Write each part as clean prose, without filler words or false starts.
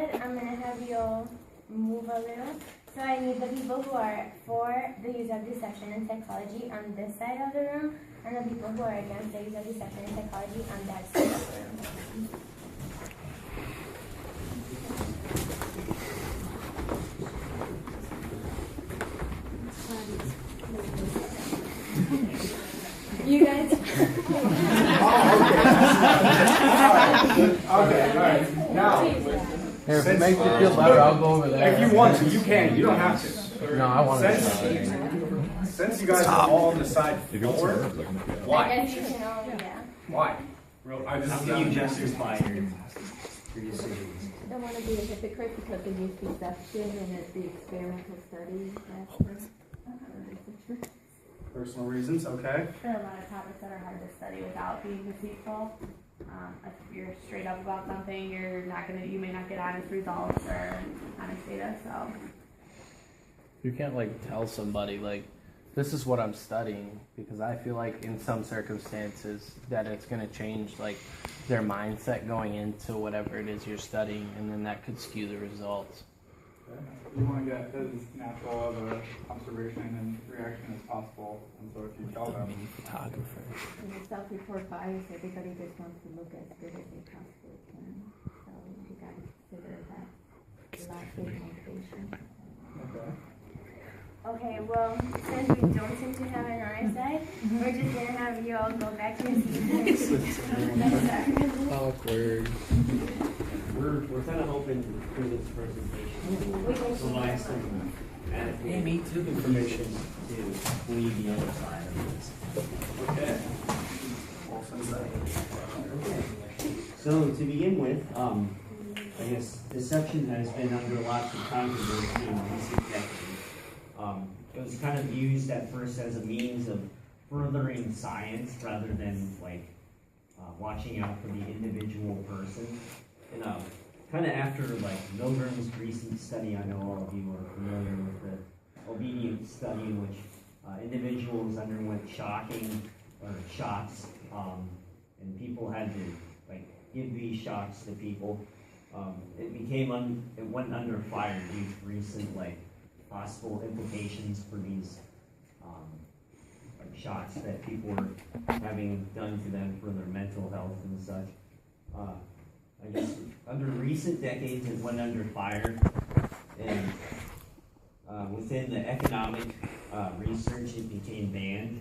started, I'm going to have you all move a little. So I need the people who are for the use of deception in psychology on this side of the room, and the people who are against the use of deception in psychology on that side of the room. You guys. Okay, all right. Now, Here, if it makes you feel better, I'll go over there. if you want to, you can. You don't have to. No, I want to. Since you guys are all on the side forward, I why? guess you can all, yeah. Why? I How just can you justify your decisions? I don't want to be a hypocrite because they use deception and it's the experimental study aspect. personal reasons, okay? There are a lot of topics that are hard to study without being deceitful. If you're straight up about something, you may not get honest results or honest data. So You can't like tell somebody like, this is what I'm studying, because I feel like in some circumstances that it's going to change like their mindset going into whatever it is you're studying, and then that could skew the results. You want to get as natural of a observation and reaction as possible, and so if you tell them, Photographer. In the self-report bias, everybody just wants to look as good as they possibly can. So you got to consider that last big motivation. Okay, well, since we don't seem to have it on our side, we're just going to have you all go back to your seats. Awkward. We're kind of hoping through this presentation to provide some adequate information to lead the other side of this. Okay. So to begin with, I guess deception has been under lots of controversy in recent decades. It was kind of used at first as a means of furthering science rather than like watching out for the individual person. And kind of after like Milgram's recent study, I know all of you are familiar with the obedience study in which individuals underwent shocks, and people had to like give these shocks to people. It went under fire due to recent like possible implications for these like shocks that people were having done to them for their mental health and such. I guess under recent decades it went under fire, and within the economic research it became banned.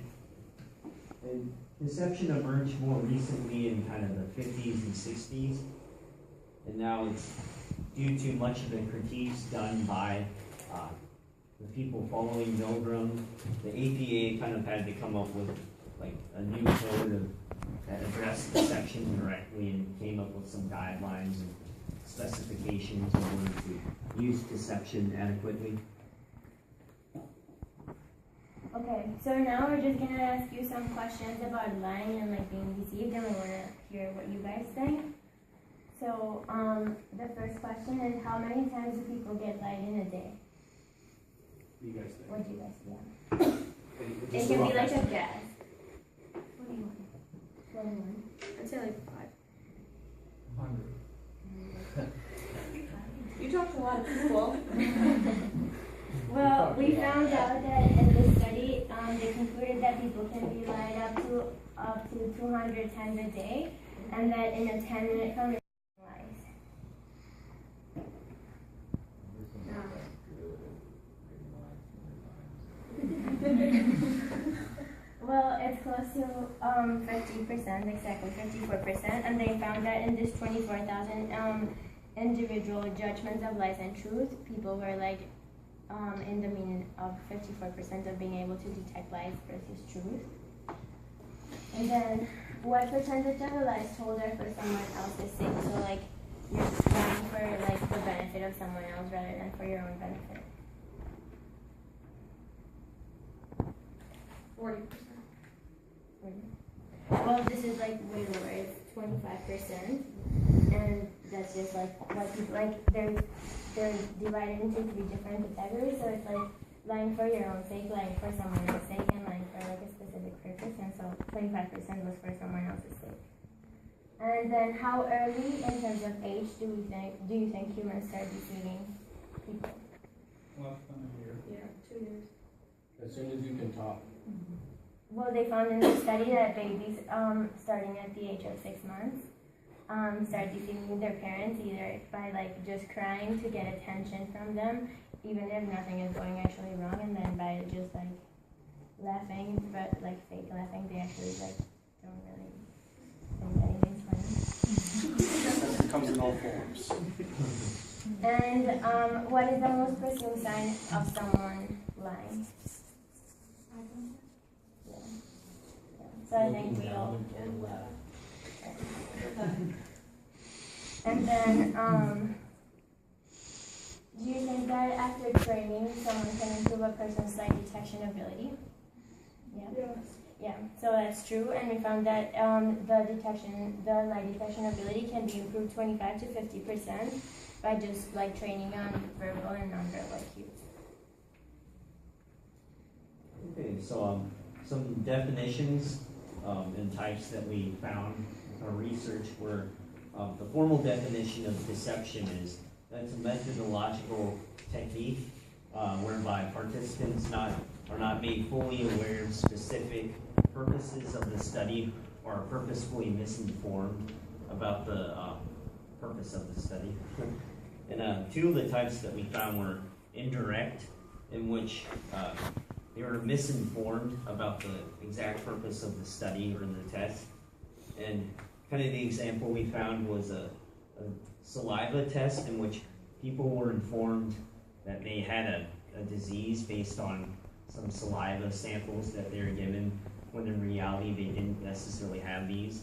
And deception emerged more recently in kind of the 50s and 60s, and now it's due to much of the critiques done by the people following Milgram. The APA kind of had to come up with like a new code that addressed deception directly and came up with some guidelines and specifications in order to use deception adequately. Okay, so now we're just going to ask you some questions about lying and like being deceived, and we want to hear what you guys think. So the first question is, how many times do people get lied in a day? You guys think? What do you guys think? It can be like a guess. 21. I'd say like 500. You talk to a lot of people. Well, we found out that in this study, they concluded that people can be lied up to 200 times a day, and that in a 10-minute conversation, lies. Well, it's close to 50%, exactly 54%, and they found that in this 24,000 individual judgments of lies and truth, people were like in the meaning of 54% of being able to detect lies versus truth. And then, what percentage of the lies told are for someone else's sake? So like, you're lying for like the benefit of someone else rather than for your own benefit. 40%. Well, this is like way lower. It's 25%, and that's just like what people like. They're divided into 3 different categories. So it's like lying for your own sake, lying for someone else's sake, and lying for like a specific purpose. And so 25% was for someone else's sake. And then how early in terms of age do you think humans start deceiving people? Less than a year. Yeah, 2 years. As soon as you can talk. Well, they found in the study that babies starting at the age of 6 months start deceiving their parents either by like just crying to get attention from them, even if nothing is going actually wrong, and then by just like laughing, but like fake laughing, they actually like don't really think anything's funny. It comes in all forms. And what is the most pressing sign of someone lying? Yeah. So I think we all can laugh. And then, do you think that after training, someone can improve a person's lie detection ability? Yeah. Yeah. So that's true, and we found that the lie detection ability can be improved 25 to 50% by just like training on verbal and nonverbal cues. Okay, so some definitions and types that we found in our research were the formal definition of deception is that's a methodological technique whereby participants are not made fully aware of specific purposes of the study or are purposefully misinformed about the purpose of the study. And two of the types that we found were indirect, in which they were misinformed about the exact purpose of the study or the test. And kind of the example we found was a saliva test in which people were informed that they had a disease based on some saliva samples that they were given, when in reality they didn't necessarily have these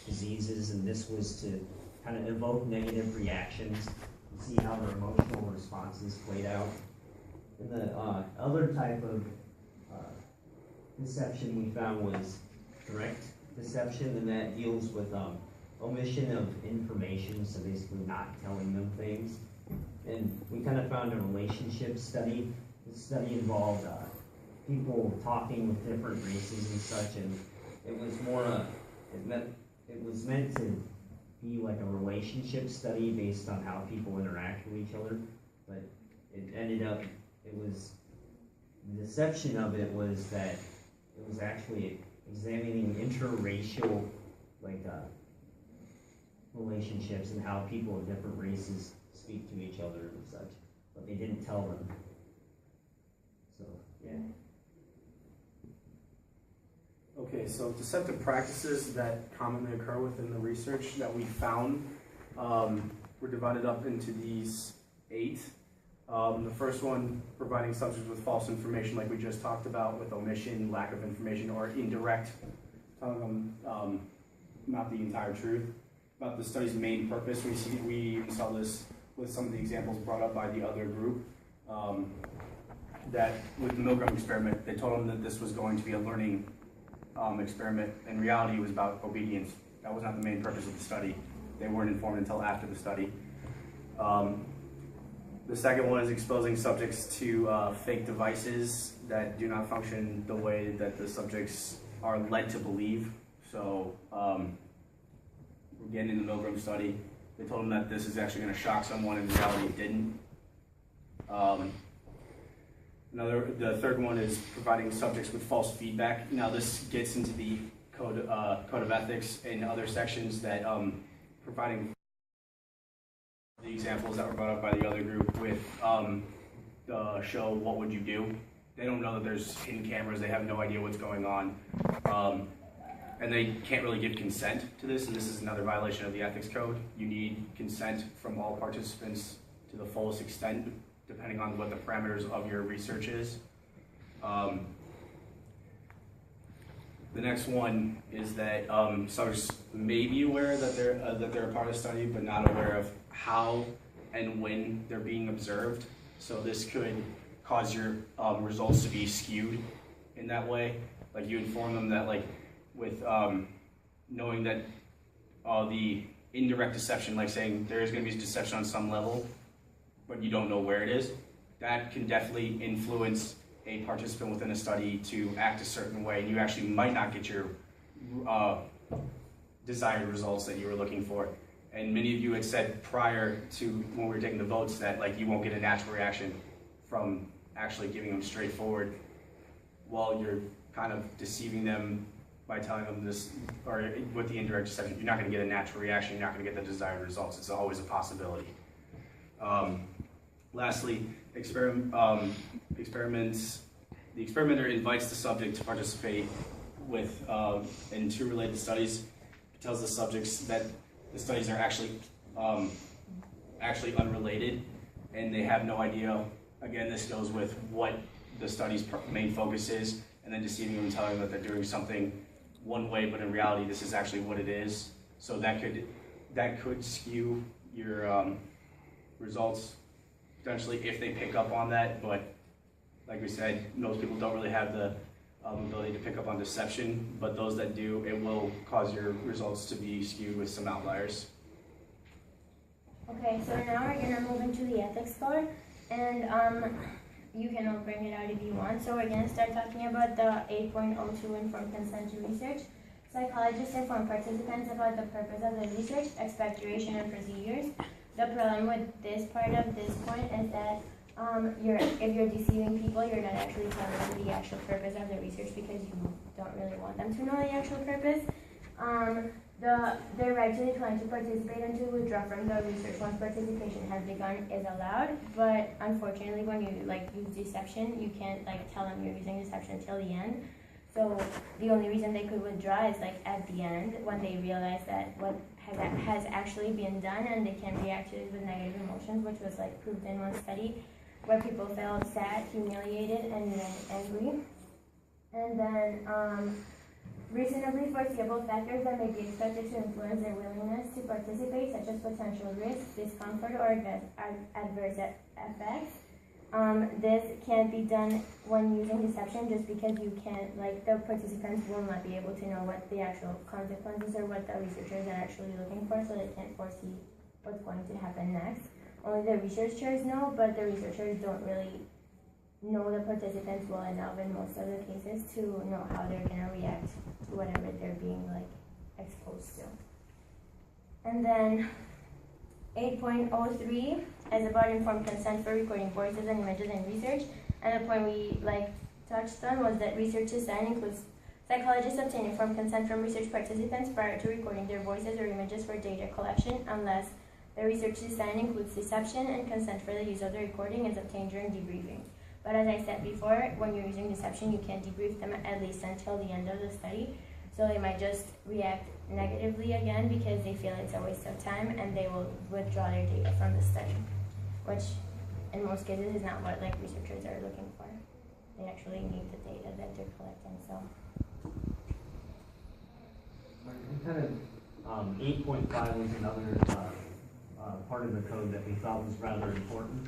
diseases, and this was to kind of evoke negative reactions and see how their emotional responses played out. And the other type of deception we found was direct deception, and that deals with omission of information, so basically not telling them things. And we kind of found a relationship study. This study involved people talking with different races and such, and it was more it was meant to be like a relationship study based on how people interact with each other, but it ended up, the deception of it was that it was actually examining interracial relationships and how people of different races speak to each other and such, but they didn't tell them. So, yeah. Okay, so deceptive practices that commonly occur within the research that we found were divided up into these 8. The first one, providing subjects with false information, like we just talked about, with omission, lack of information, or indirect, telling them not the entire truth about the study's main purpose. We even saw this with some of the examples brought up by the other group. That with the Milgram experiment, they told them that this was going to be a learning experiment. In reality, it was about obedience. That was not the main purpose of the study. They weren't informed until after the study. The second one is exposing subjects to fake devices that do not function the way that the subjects are led to believe. So, again, in the Milgram study, they told them that this is actually going to shock someone, and in reality it didn't. The third one is providing subjects with false feedback. Now this gets into the code of ethics and other sections that providing the examples that were brought up by the other group with the show What Would You Do? They don't know that there's hidden cameras, they have no idea what's going on, and they can't really give consent to this, and this is another violation of the ethics code. You need consent from all participants to the fullest extent, depending on what the parameters of your research is. The next one is that subjects may be aware that they're a part of the study, but not aware of how and when they're being observed. So this could cause your results to be skewed in that way. Like you inform them that, like, with knowing that the indirect deception, like saying there is going to be deception on some level, but you don't know where it is, that can definitely influence a participant within a study to act a certain way, and you actually might not get your desired results that you were looking for. And many of you had said prior to when we were taking the votes that like you won't get a natural reaction from actually giving them straightforward. Well, you're kind of deceiving them by telling them this, or with the indirect deception, you're not going to get a natural reaction, you're not going to get the desired results. It's always a possibility. Lastly, experiments. The experimenter invites the subject to participate with in 2 related studies. It tells the subjects that the studies are actually unrelated, and they have no idea. Again, this goes with what the study's main focus is, and then deceiving them and telling them that they're doing something one way, but in reality, this is actually what it is. So that could skew your results potentially if they pick up on that. But like we said, most people don't really have the ability to pick up on deception, but those that do, it will cause your results to be skewed with some outliers. Okay, so now we're gonna move into the ethics score, and you can all bring it out if you want. So we're gonna start talking about the 8.02 informed consent to research. Psychologists inform participants about the purpose of the research, expectoration, and procedures. The problem with this part of this point is that if you're deceiving people, you're not actually telling them the actual purpose of the research because you don't really want them to know the actual purpose. The right to decline to participate and to withdraw from the research once participation has begun is allowed, but unfortunately when you use deception, you can't tell them you're using deception until the end. So the only reason they could withdraw is at the end when they realize that what has actually been done, and they can react to it with negative emotions, which was proved in one study where people felt sad, humiliated, and then angry. And then reasonably foreseeable factors that may be expected to influence their willingness to participate, such as potential risks, discomfort, or adverse effects. This can't be done when using deception just because you can't, the participants will not be able to know what the actual consequences or what the researchers are actually looking for, so they can't foresee what's going to happen next. Only the researchers know, but the researchers don't really know the participants well enough in most of the cases to know how they're going to react to whatever they're being exposed to. And then 8.03 is about informed consent for recording voices and images in research. And the point we touched on was that research design includes psychologists obtain informed consent from research participants prior to recording their voices or images for data collection, unless the research design includes deception, and consent for the use of the recording is obtained during debriefing. But as I said before, when you're using deception, you can't debrief them at least until the end of the study. So they might just react negatively again because they feel it's a waste of time, and they will withdraw their data from the study, which in most cases is not what researchers are looking for. They actually need the data that they're collecting. So. Kind of 8.5 was another part of the code that we thought was rather important.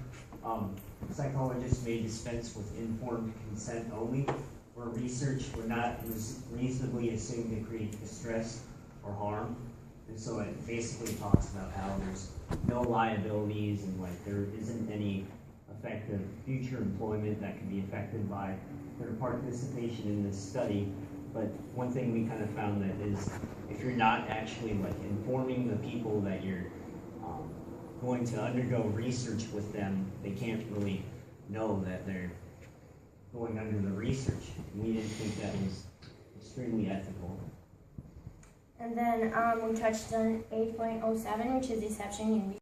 Psychologists may dispense with informed consent only, where research would not reasonably assumed to create distress or harm. And so it basically talks about how there's no liabilities and there isn't any effective future employment that can be affected by their participation in this study. But one thing we kind of found that is if you're not actually informing the people that you're going to undergo research with them, they can't really know that they're going under the research. We didn't think that was extremely ethical. And then we touched on 8.07, which is deception in